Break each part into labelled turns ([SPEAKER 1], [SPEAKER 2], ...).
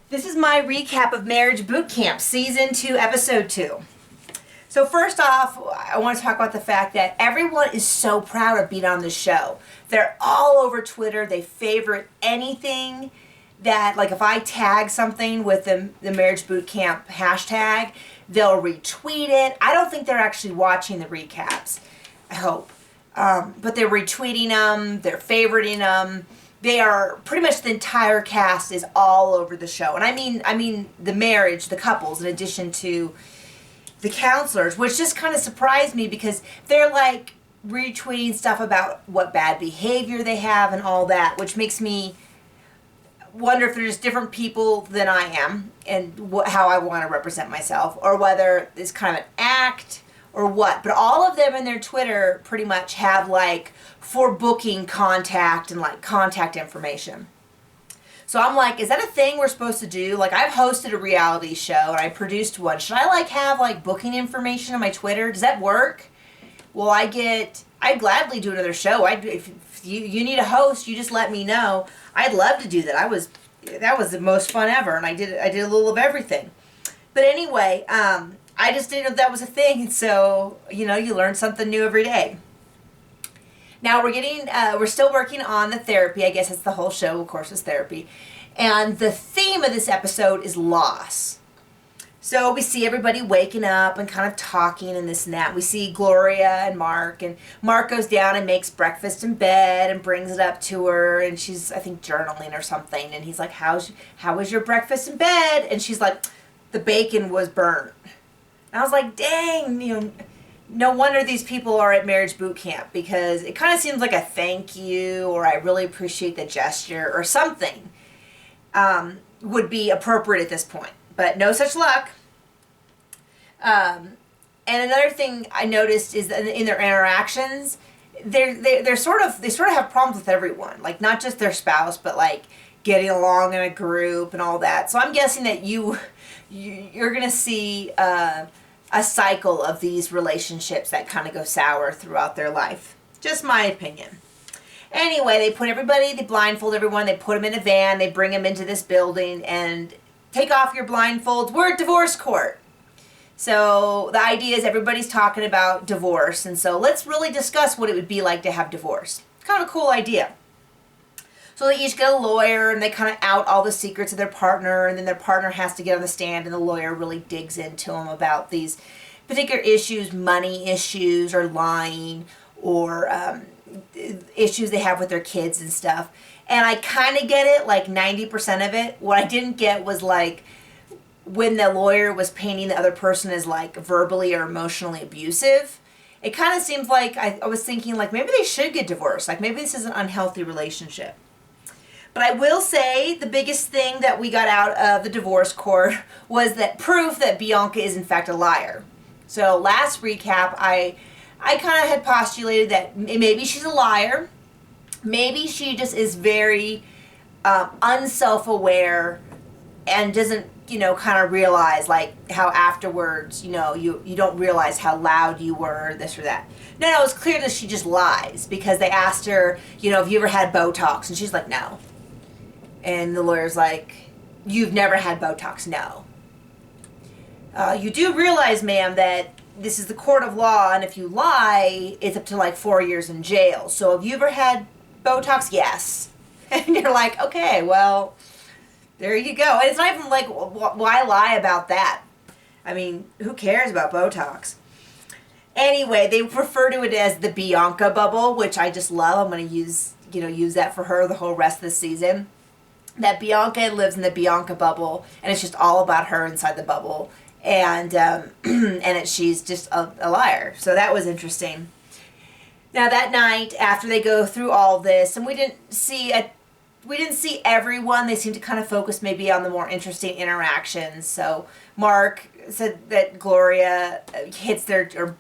[SPEAKER 1] This is my recap of Marriage Bootcamp, Season 2, Episode 2. So first off, I want to talk about the fact that everyone is so proud of being on the show. They're all over Twitter. They favorite anything that, like if I tag something with the Marriage Bootcamp hashtag, they'll retweet it. I don't think they're actually watching the recaps. I hope. But they're retweeting them. They're favoriting them. They are pretty much the entire cast is all over the show. And I mean the marriage, the couples, in addition to the counselors, which just kind of surprised me because they're like retweeting stuff about what bad behavior they have and all that, which makes me wonder if they're just different people than I am and how I want to represent myself, or whether it's kind of an act or what. But all of them in their Twitter pretty much have like for booking contact and like contact information. So I'm like, is that a thing we're supposed to do? Like, I've hosted a reality show and I produced one. Should I like have like booking information on my Twitter? Does that work? Well, I'd gladly do another show. If you need a host, you just let me know. I'd love to do that. That was the most fun ever, and I did a little of everything. But anyway, I just didn't know that was a thing, and so you learn something new every day. Now we're still working on the therapy. I guess it's the whole show, of course, is therapy. And the theme of this episode is loss. So we see everybody waking up and kind of talking and this and that. We see Gloria and Mark goes down and makes breakfast in bed and brings it up to her, and she's, I think, journaling or something. And he's like, how was your breakfast in bed? And she's like, the bacon was burnt. And I was like, dang, no wonder these people are at Marriage Boot Camp, because it kind of seems like a thank you or I really appreciate the gesture or something would be appropriate at this point. But no such luck. And another thing I noticed is that in their interactions, they sort of have problems with everyone, like not just their spouse, but like getting along in a group and all that. So I'm guessing that you're gonna see a cycle of these relationships that kind of go sour throughout their life. Just my opinion. Anyway, they blindfold everyone, they put them in a van, they bring them into this building and take off your blindfolds. We're at divorce court. So the idea is everybody's talking about divorce, and so let's really discuss what it would be like to have divorce. Kind of a cool idea. So they each get a lawyer, and they kind of out all the secrets of their partner, and then their partner has to get on the stand, and the lawyer really digs into them about these particular issues, money issues, or lying, or issues they have with their kids and stuff. And I kind of get it, like 90% of it. What I didn't get was like when the lawyer was painting the other person as like verbally or emotionally abusive. It kind of seems like I was thinking like maybe they should get divorced. Like maybe this is an unhealthy relationship. But I will say the biggest thing that we got out of the divorce court was that proof that Bianca is in fact a liar. So last recap, I kind of had postulated that maybe she's a liar. Maybe she just is very unself-aware and doesn't, kind of realize like how afterwards, you don't realize how loud you were, this or that. No, it's clear that she just lies, because they asked her, have you ever had Botox? And she's like, no. And the lawyer's like, you've never had Botox? No. You do realize, ma'am, that this is the court of law, and if you lie, it's up to like 4 years in jail. So have you ever had Botox? Yes. And you're like, okay, well, there you go. And it's not even like, why lie about that? I mean, who cares about Botox? Anyway, they refer to it as the Bianca bubble, which I just love. I'm going to use that for her the whole rest of the season. That Bianca lives in the Bianca bubble, and it's just all about her inside the bubble. And she's just a liar. So that was interesting. Now that night, after they go through all this, and we didn't see everyone. They seemed to kind of focus maybe on the more interesting interactions. So Mark said that Gloria hits their children.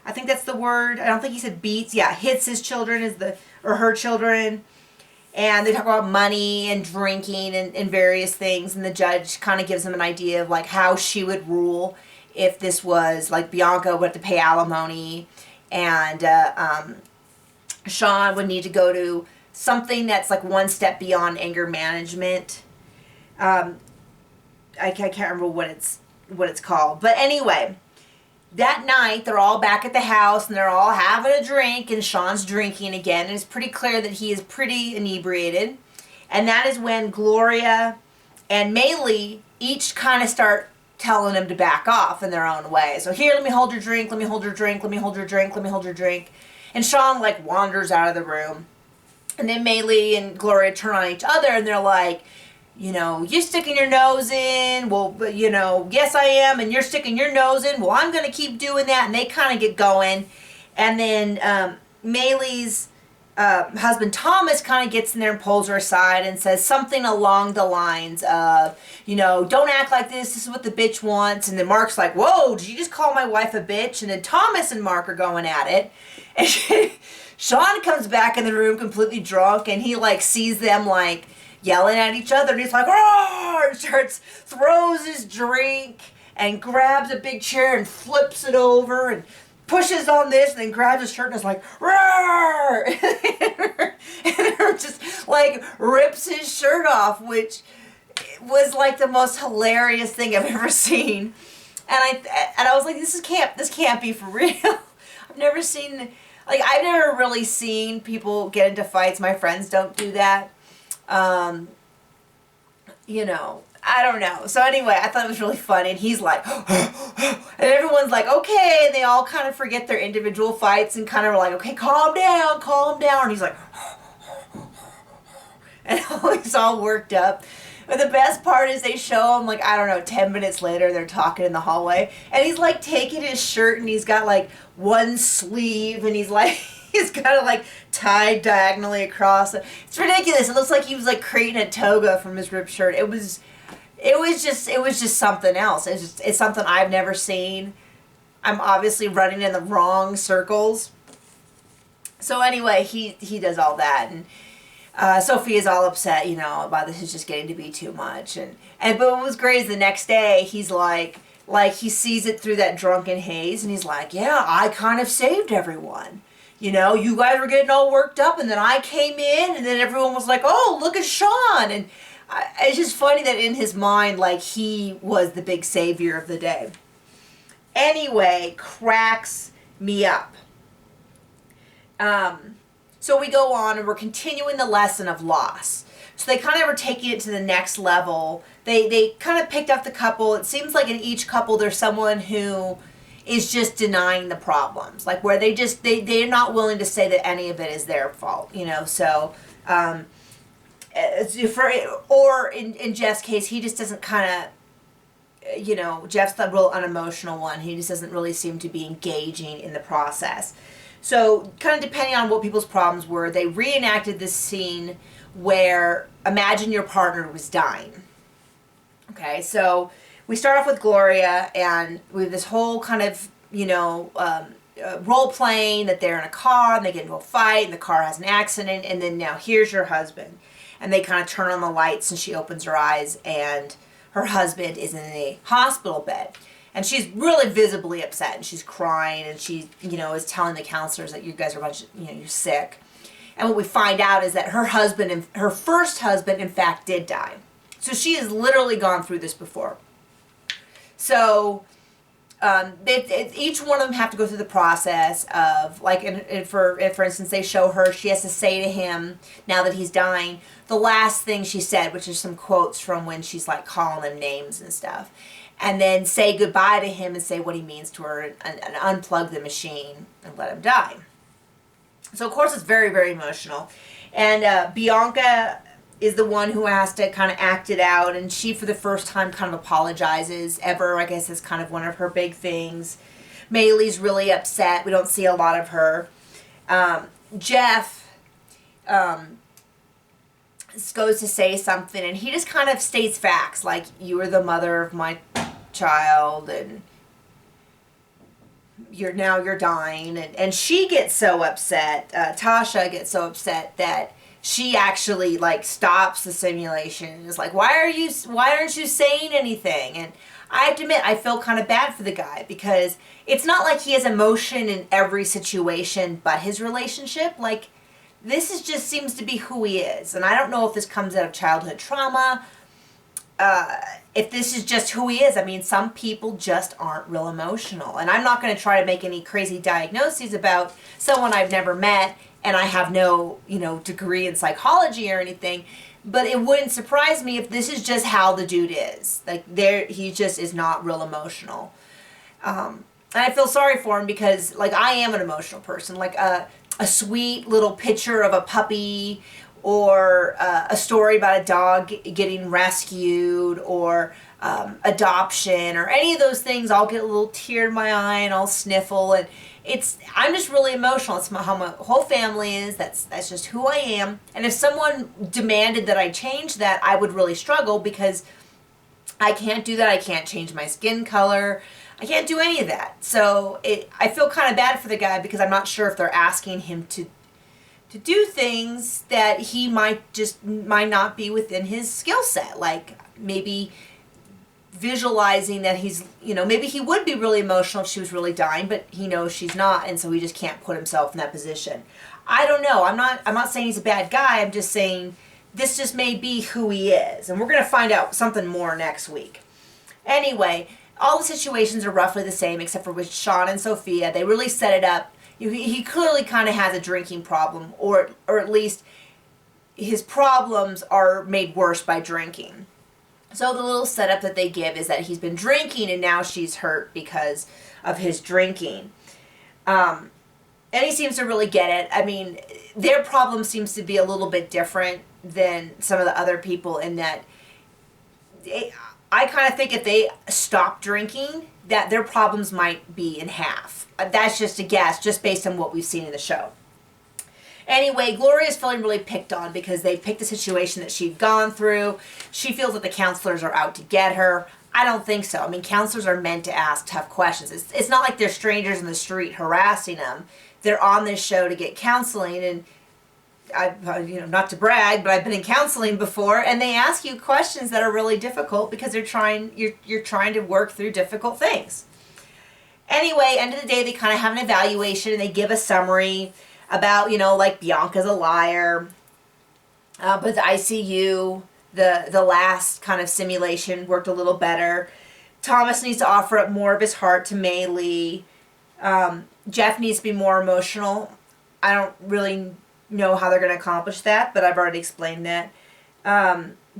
[SPEAKER 1] I think that's the word. I don't think he said beats. Yeah, hits his children or her children. And they talk about money and drinking and various things. And the judge kind of gives them an idea of like how she would rule if this was like Bianca would have to pay alimony, and Sean would need to go to something that's like one step beyond anger management. I can't remember what it's called. But anyway, that night they're all back at the house and they're all having a drink, and Sean's drinking again, and it's pretty clear that he is pretty inebriated. And that is when Gloria and Maylee each kind of start telling him to back off in their own way. So here, let me hold your drink, let me hold your drink, let me hold your drink, let me hold your drink. And Sean like wanders out of the room. And then Maylee and Gloria turn on each other and they're like, you know, you're sticking your nose in. Well, but you know, yes I am, and you're sticking your nose in. Well, I'm going to keep doing that. And they kind of get going. And then Maylee's husband Thomas kind of gets in there and pulls her aside and says something along the lines of, you know, don't act like this. This is what the bitch wants. And then Mark's like, whoa, did you just call my wife a bitch? And then Thomas and Mark are going at it. And Sean comes back in the room completely drunk, and he like sees them like yelling at each other, and he's like, roar, and throws his drink and grabs a big chair and flips it over and pushes on this, and then grabs his shirt and is like, roar, and just like rips his shirt off, which was like the most hilarious thing I've ever seen. And I was like, this can't be for real. I've never really seen people get into fights. My friends don't do that. You know, I don't know. So anyway, I thought it was really funny, and he's like, and everyone's like, okay, and they all kind of forget their individual fights and kind of are like, okay, calm down, and he's like, and he's all worked up. But the best part is they show him, like, I don't know, 10 minutes later, they're talking in the hallway, and he's like taking his shirt, and he's got like one sleeve, and he's like, he's got it like tied diagonally across. It's ridiculous. It looks like he was like creating a toga from his ripped shirt. It was just something else. It's something I've never seen. I'm obviously running in the wrong circles. So anyway, he does all that, and Sophia's all upset, you know, about this is just getting to be too much. But what was great is the next day he's like he sees it through that drunken haze, and he's like, yeah, I kind of saved everyone. You know, you guys were getting all worked up, and then I came in, and then everyone was like, oh, look at Sean. And it's just funny that in his mind, like, he was the big savior of the day. Anyway, cracks me up. So we go on, and we're continuing the lesson of loss. So they kind of are taking it to the next level. They kind of picked up the couple. It seems like in each couple there's someone who is just denying the problems, like where they're not willing to say that any of it is their fault, you know. So in Jeff's case, he just doesn't kind of, you know, Jeff's the real unemotional one. He just doesn't really seem to be engaging in the process. So kind of depending on what people's problems were, they reenacted this scene where imagine your partner was dying. Okay, so we start off with Gloria, and we have this whole kind of, you know, role playing that they're in a car and they get into a fight and the car has an accident, and then now here's your husband. And they kind of turn on the lights and she opens her eyes and her husband is in a hospital bed. And she's really visibly upset, and she's crying, and she, you know, is telling the counselors that you guys are a bunch of, you know, you're sick. And what we find out is that her first husband, in fact, did die. So she has literally gone through this before. So each one of them have to go through the process of, like, for instance, they show her, she has to say to him, now that he's dying, the last thing she said, which is some quotes from when she's, like, calling them names and stuff. And then say goodbye to him and say what he means to her, and unplug the machine and let him die. So, of course, it's very, very emotional. And Bianca is the one who has to kind of act it out, and she, for the first time, kind of apologizes ever. I guess is kind of one of her big things. Maylee's really upset. We don't see a lot of her. Jeff goes to say something, and he just kind of states facts, like, you are the mother of my child, and you're dying, and she gets so upset, Tasha gets so upset that she actually, like, stops the simulation and is like, why aren't you saying anything? And I have to admit, I feel kind of bad for the guy, because it's not like he has emotion in every situation but his relationship. Like, this is just seems to be who he is. And I don't know if this comes out of childhood trauma, if this is just who he is. I mean, some people just aren't real emotional. And I'm not going to try to make any crazy diagnoses about someone I've never met and I have no, degree in psychology or anything. But it wouldn't surprise me if this is just how the dude is. Like, he just is not real emotional. And I feel sorry for him because, like, I am an emotional person. Like, a sweet little picture of a puppy, or a story about a dog getting rescued, or adoption, or any of those things, I'll get a little tear in my eye and I'll sniffle, and I'm just really emotional. It's how my whole family is. That's just who I am. And if someone demanded that I change that, I would really struggle, because I can't do that. I can't change my skin color. I can't do any of that. So I feel kind of bad for the guy, because I'm not sure if they're asking him to do things that he might not be within his skill set. Like, maybe visualizing that he's, maybe he would be really emotional if she was really dying, but he knows she's not, and so he just can't put himself in that position. I don't know. I'm not saying he's a bad guy. I'm just saying this just may be who he is, and we're going to find out something more next week. Anyway, all the situations are roughly the same, except for with Sean and Sophia. They really set it up. He clearly kind of has a drinking problem, or at least his problems are made worse by drinking. So the little setup that they give is that he's been drinking and now she's hurt because of his drinking. And he seems to really get it. I mean, their problem seems to be a little bit different than some of the other people, in that I kind of think if they stop drinking, that their problems might be in half. That's just a guess, just based on what we've seen in the show. Anyway, Gloria's feeling really picked on because they picked a situation that she'd gone through. She feels that the counselors are out to get her. I don't think so. I mean, counselors are meant to ask tough questions. It's not like they're strangers in the street harassing them. They're on this show to get counseling, and not to brag, but I've been in counseling before, and they ask you questions that are really difficult because you're trying to work through difficult things. Anyway, end of the day, they kind of have an evaluation, and they give a summary about, like, Bianca's a liar, but the ICU, the last kind of simulation worked a little better. Thomas needs to offer up more of his heart to Mei Lee. Jeff needs to be more emotional. I don't really know how they're going to accomplish that, but I've already explained that.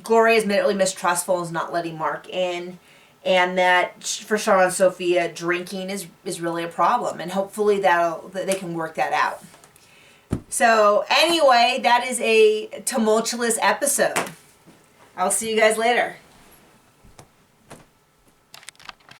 [SPEAKER 1] Gloria is really mistrustful and is not letting Mark in, and that for Sean and Sophia, drinking is really a problem, and hopefully they can work that out. So anyway, that is a tumultuous episode. I'll see you guys later.